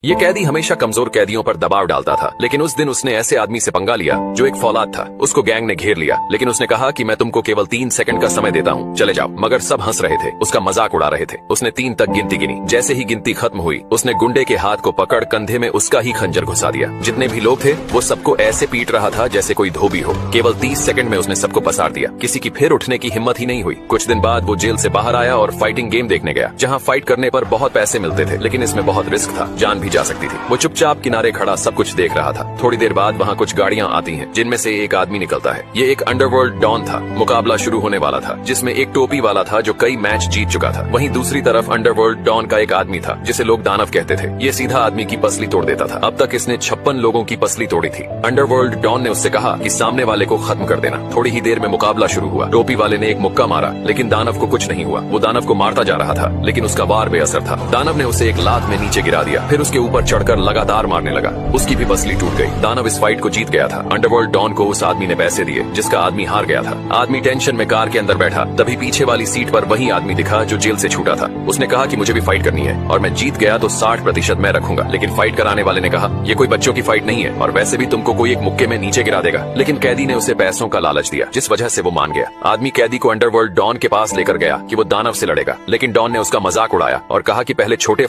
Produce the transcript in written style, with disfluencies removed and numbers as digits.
ये कैदी हमेशा कमजोर कैदियों पर दबाव डालता था, लेकिन उस दिन उसने ऐसे आदमी से पंगा लिया जो एक फौलाद था। उसको गैंग ने घेर लिया, लेकिन उसने कहा कि मैं तुमको केवल 3 सेकंड का समय देता हूँ, चले जाओ। मगर सब हंस रहे थे, उसका मजाक उड़ा रहे थे। उसने 3 तक गिनती गिनी। जैसे ही गिनती खत्म हुई, उसने गुंडे के हाथ को पकड़ कंधे में उसका ही खंजर घुसा दिया। जितने भी लोग थे वो सबको ऐसे पीट रहा था जैसे कोई धोबी हो। केवल 30 सेकंड में उसने सबको पसार दिया। किसी की फिर उठने की हिम्मत ही नहीं हुई। कुछ दिन बाद वो जेल से बाहर आया और फाइटिंग गेम देखने गया, जहाँ फाइट करने पर बहुत पैसे मिलते थे, लेकिन इसमें बहुत रिस्क था, जान भी जा सकती थी। वो चुपचाप किनारे खड़ा सब कुछ देख रहा था। थोड़ी देर बाद वहाँ कुछ गाड़ियाँ आती हैं, जिनमें से एक आदमी निकलता है। ये एक अंडरवर्ल्ड डॉन था। मुकाबला शुरू होने वाला था, जिसमें एक टोपी वाला था जो कई मैच जीत चुका था। वहीं दूसरी तरफ अंडरवर्ल्ड डॉन का एक आदमी था जिसे लोग दानव कहते थे। ये सीधा आदमी की पसली तोड़ देता था। अब तक इसने 56 लोगों की पसली तोड़ी थी। अंडरवर्ल्ड डॉन ने उससे कहा कि सामने वाले को खत्म कर देना। थोड़ी ही देर में मुकाबला शुरू हुआ। टोपी वाले ने एक मुक्का मारा, लेकिन दानव को कुछ नहीं हुआ। वो दानव को मारता जा रहा था, लेकिन उसका वार बेअसर था। दानव ने उसे एक लात में नीचे गिरा दिया, फिर उसके ऊपर चढ़कर लगातार मारने लगा। उसकी भी पसली टूट गई। दानव इस फाइट को जीत गया था। अंडरवर्ल्ड डॉन को उस आदमी ने पैसे दिए जिसका आदमी हार गया था। आदमी टेंशन में कार के अंदर बैठा, तभी पीछे वाली सीट पर वही आदमी दिखा जो जेल से छूटा था। उसने कहा कि मुझे भी फाइट करनी है और मैं जीत गया तो 60% मैं रखूंगा। लेकिन फाइट कराने वाले ने कहा, ये कोई बच्चों की फाइट नहीं है और वैसे भी तुमको कोई एक मुक्के में नीचे गिरा देगा। लेकिन कैदी ने उसे पैसों का लालच दिया, जिस वजह से वो मान गया। आदमी कैदी को अंडरवर्ल्ड डॉन के पास लेकर गया कि वो दानव से लड़ेगा, लेकिन डॉन ने उसका मजाक उड़ाया और कहा कि पहले छोटे